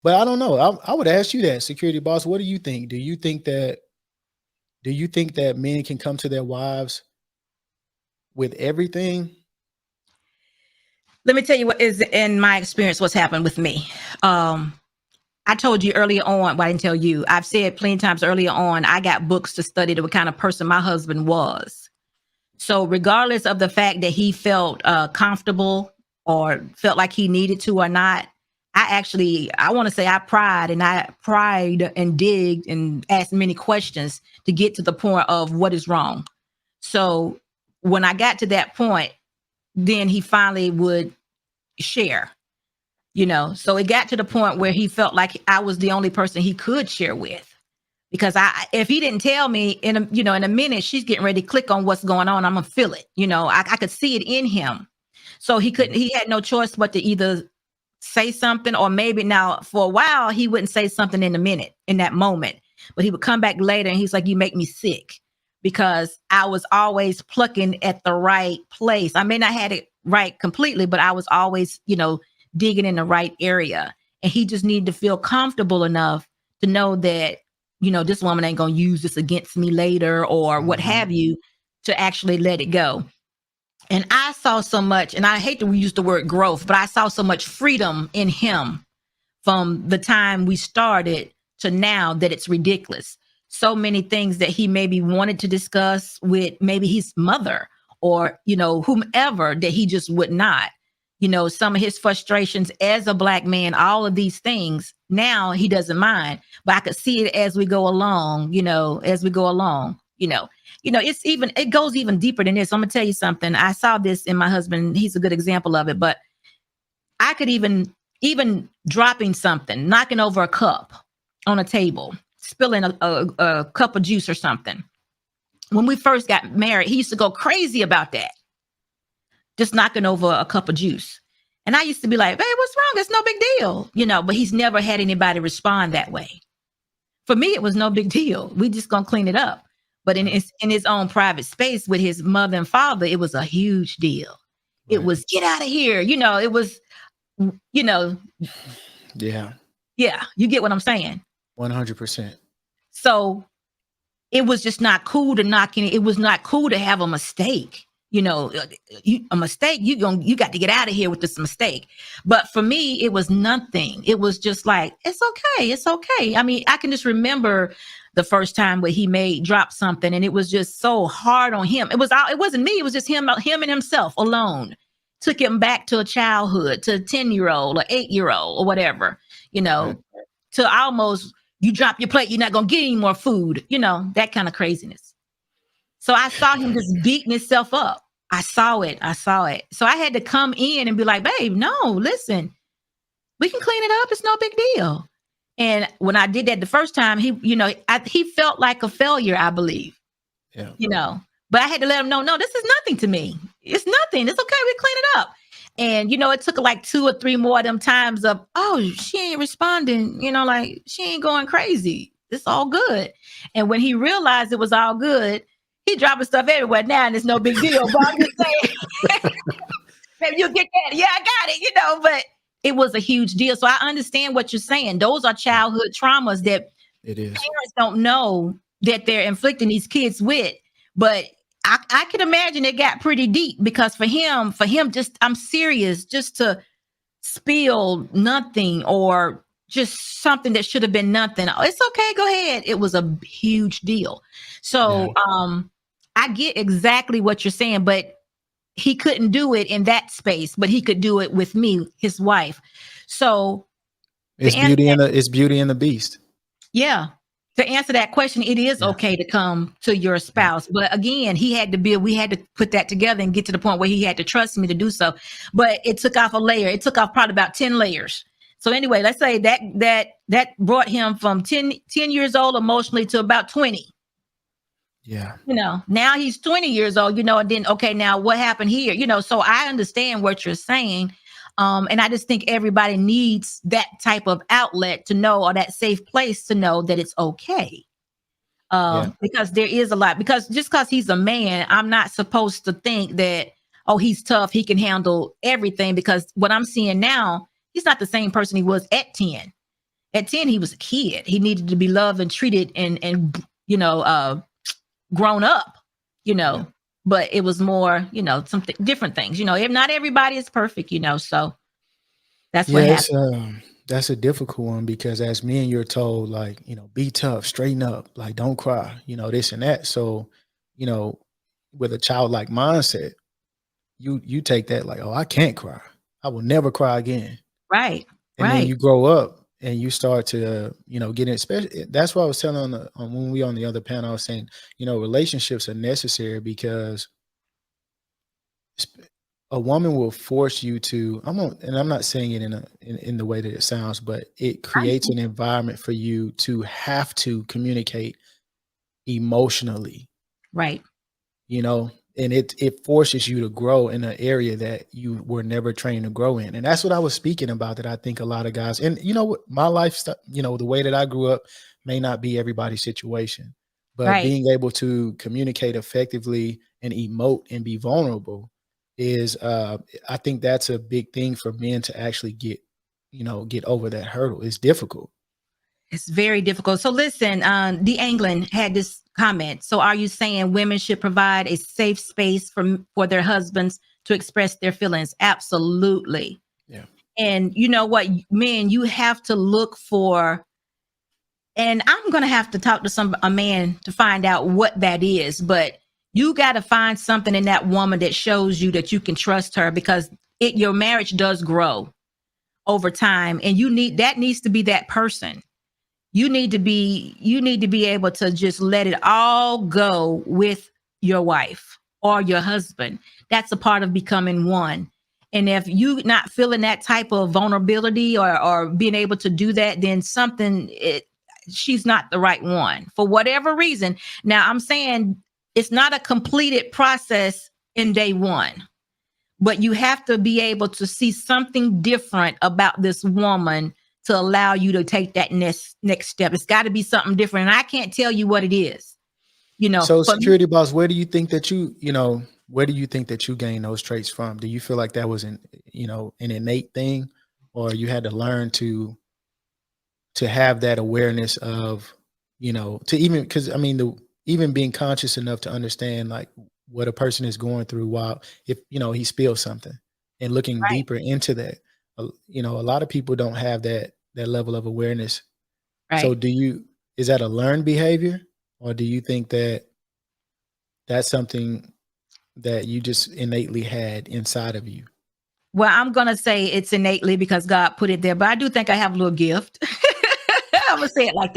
But I don't know. I would ask you that, security boss. What do you think? Do you think that men can come to their wives with everything? Let me tell you what is in my experience, what's happened with me. Um, I told you earlier on, well, I didn't tell you. I've said plenty of times earlier on, I got books to study the kind of person my husband was. So regardless of the fact that he felt comfortable or felt like he needed to or not, I want to say I pried and digged and asked many questions to get to the point of what is wrong. So when I got to that point, then he finally would share, so it got to the point where he felt like I was the only person he could share with, because if he didn't tell me in a minute, she's getting ready to click on what's going on, I'm gonna feel it. I could see it in him. So he had no choice but to either say something, or maybe now for a while he wouldn't say something in that moment, but he would come back later and he's like, you make me sick, because I was always plucking at the right place. I may not had it right completely, but I was always, digging in the right area. And he just needed to feel comfortable enough to know that, this woman ain't going to use this against me later or what have you, to actually let it go. And I saw so much, and I hate to use the word growth, but I saw so much freedom in him from the time we started to now that it's ridiculous. So many things that he maybe wanted to discuss with maybe his mother or, whomever, that he just would not. Some of his frustrations as a Black man, all of these things, now he doesn't mind. But I could see it as we go along, it goes even deeper than this. I'm gonna tell you something. I saw this in my husband. He's a good example of it. But I could even dropping something, knocking over a cup on a table, spilling a cup of juice or something. When we first got married, he used to go crazy about that. Just knocking over a cup of juice. And I used to be like, hey, what's wrong? It's no big deal, but he's never had anybody respond that way. For me, it was no big deal. We just gonna clean it up. But in his own private space with his mother and father, it was a huge deal. Right. It was, get out of here. It was, Yeah. Yeah, you get what I'm saying? 100%. So it was just not cool to knock in. It was not cool to have a mistake. A mistake, you got to get out of here with this mistake. But for me, it was nothing. It was just like, it's okay. I mean, I can just remember the first time where he drop something, and it was just so hard on him. It wasn't me. It was just him and himself alone. Took him back to a childhood, to a 10-year-old or 8-year-old or whatever, right. To almost, you drop your plate, you're not going to get any more food, that kind of craziness. So I saw him just beating himself up. I saw it. So I had to come in and be like, babe, no, listen, we can clean it up. It's no big deal. And when I did that the first time, he felt like a failure, I believe. Yeah. But I had to let him know, no, this is nothing to me. It's nothing. It's okay. We clean it up. And, it took like 2 or 3 more of them times of, oh, she ain't responding, like she ain't going crazy. It's all good. And when he realized it was all good, he dropping stuff everywhere now, and it's no big deal. But I'm just saying, maybe you'll get that. Yeah, I got it, but it was a huge deal. So I understand what you're saying. Those are childhood traumas that parents don't know that they're inflicting these kids with. But I can imagine it got pretty deep, because for him, just, I'm serious, just to spill nothing or just something that should have been nothing. Oh, it's okay. Go ahead. It was a huge deal. So, I get exactly what you're saying, but he couldn't do it in that space, but he could do it with me, his wife. So it's Beauty and the Beast. Yeah. To answer that question, it is okay to come to your spouse. But again, we had to put that together and get to the point where he had to trust me to do so. But it took off a layer. It took off probably about 10 layers. So anyway, let's say that brought him from 10 years old emotionally to about 20. Yeah. Now he's 20 years old, and then, okay, now what happened here? So I understand what you're saying. And I just think everybody needs that type of outlet to know, or that safe place to know that it's okay. Because there is a lot, because just because he's a man, I'm not supposed to think that, oh, he's tough, he can handle everything, because what I'm seeing now, he's not the same person he was at 10. At 10, he was a kid. He needed to be loved and treated and grown up, Yeah. but it was more, something different things, if not everybody is perfect, so that's what Yeah, happened. that's a difficult one because as men, you're told like, be tough, straighten up, like don't cry, this and that. So, you know, with a childlike mindset, you take that like, oh, I can't cry. I will never cry again. Right. And then Right. you grow up and you start to, get in. Especially that's what I was telling on when we on the other panel. I was saying, relationships are necessary because a woman will force you to. And I'm not saying it in the way that it sounds, but it creates Right. an environment for you to have to communicate emotionally, Right. and it forces you to grow in an area that you were never trained to grow in. And that's what I was speaking about, that I think a lot of guys, and what my lifestyle, the way that I grew up may not be everybody's situation, but Right. being able to communicate effectively and emote and be vulnerable is I think that's a big thing for men to actually get over that hurdle. It's difficult. It's very difficult. So listen, the Anglin had this comment. So are you saying women should provide a safe space for their husbands to express their feelings? Absolutely. Yeah. And you know what, men, you have to look for, and I'm going to have to talk to a man to find out what that is, but you got to find something in that woman that shows you that you can trust her, because your marriage does grow over time, and that needs to be that person. You need to be able to just let it all go with your wife or your husband. That's a part of becoming one. And if you not feeling that type of vulnerability or being able to do that, then she's not the right one for whatever reason. Now I'm saying it's not a completed process in day one, but you have to be able to see something different about this woman to allow you to take that next step. It's got to be something different. And I can't tell you what it is. So For me, security boss, where do you think that where do you think that you gain those traits from? Do you feel like that was an innate thing, or you had to learn to have that awareness of, to even, because I mean, even being conscious enough to understand like what a person is going through while if he spills something, and looking right, deeper into that. A lot of people don't have that level of awareness. So right. is that a learned behavior, or do you think that that's something that you just innately had inside of you? Well, I'm going to say it's innately because God put it there, but I do think I have a little gift. I'm going to say it like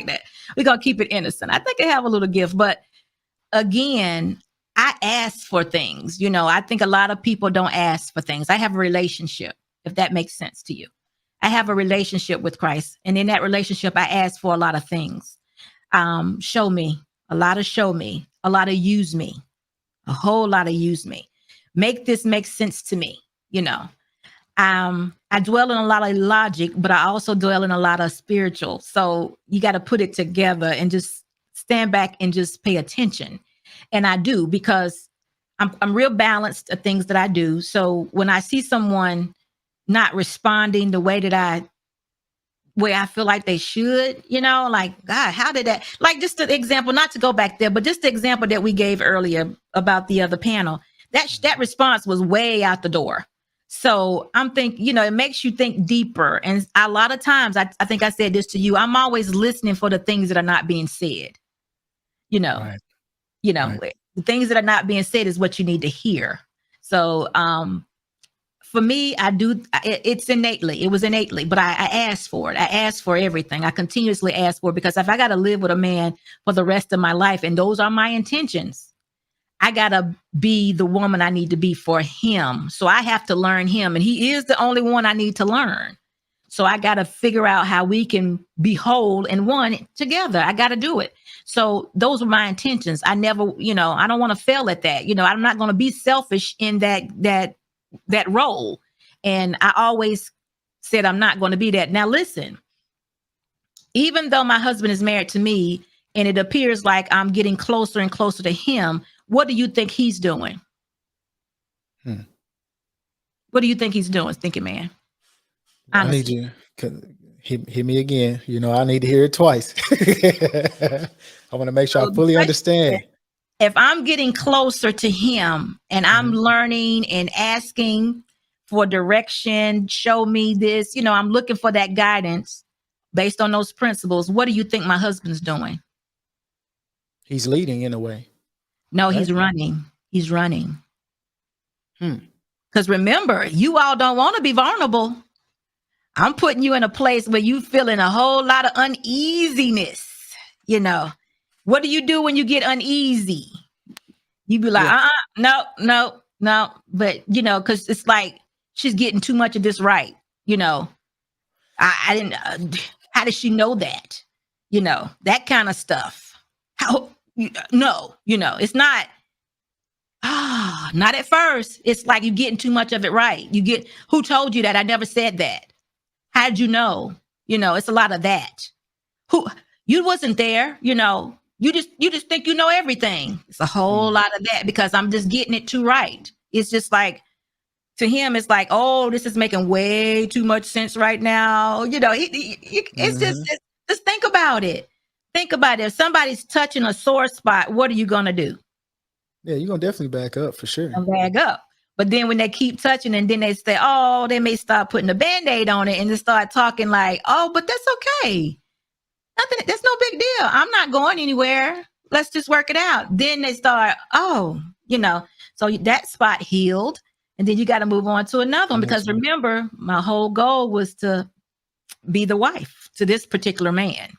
that. We're going to keep it innocent. I think I have a little gift, but again, I ask for things. I think a lot of people don't ask for things. I have a relationship, if that makes sense to you. I have a relationship with Christ. And in that relationship, I ask for a lot of things. Show me, a lot of use me, a whole lot of use me. Make this make sense to me, you know. I dwell in a lot of logic, but I also dwell in a lot of spiritual. So you got to put it together and just stand back and just pay attention. And I do, because I'm real balanced at things that I do. So when I see someone not responding the way I feel like they should, like, God, how did that, like, just the example, not to go back there, but just the example that we gave earlier about the other panel, that response was way out the door. So I'm thinking, it makes you think deeper. And a lot of times, I think I said this to you, I'm always listening for the things that are not being said, you know, Right. you know, Right. the things that are not being said is what you need to hear. So, for me, it's innately, it was innately, but I asked for it. I asked for everything. I continuously asked for it, because if I got to live with a man for the rest of my life, and those are my intentions, I got to be the woman I need to be for him. So I have to learn him, and he is the only one I need to learn. So I got to figure out how we can be whole and one together. I got to do it. So those were my intentions. I never, I don't want to fail at that. I'm not going to be selfish in that role. And I always said I'm not going to be that. Now listen, even though my husband is married to me and it appears like I'm getting closer and closer to him, what do you think he's doing? Hmm. What do you think he's doing, thinking man? I need Honestly. you. hit me again. You know, I need to hear it twice. I want to make sure So I the fully question is, understand. if I'm getting closer to him and I'm Mhm. learning and asking for direction, show me this, I'm looking for that guidance based on those principles. What do you think my husband's doing? He's leading in a way, No, right? he's running. He's running. Hmm. Because remember, you all don't want to be vulnerable. I'm putting you in a place where you feeling a whole lot of uneasiness. What do you do when you get uneasy? You be like, Yeah. no, no, no. But because it's like she's getting too much of this right. I didn't. How does she know that? That kind of stuff. How? No, it's not. Not at first. It's like you're getting too much of it right. Who told you that? I never said that. How'd you know? It's a lot of that. Who you wasn't there, you just think you know everything. It's a whole lot of that because I'm just getting it too right. It's just like to him, it's like, oh, this is making way too much sense right now. It's just think about it. Think about it. If somebody's touching a sore spot, what are you gonna do? Yeah, you're gonna definitely back up for sure. And bag up. But then when they keep touching and then they say, oh, they may start putting a band-aid on it and just start talking like, oh, but that's okay. Nothing, that's no big deal. I'm not going anywhere. Let's just work it out. Then they start, so that spot healed. And then you got to move on to another one because remember, my whole goal was to be the wife to this particular man.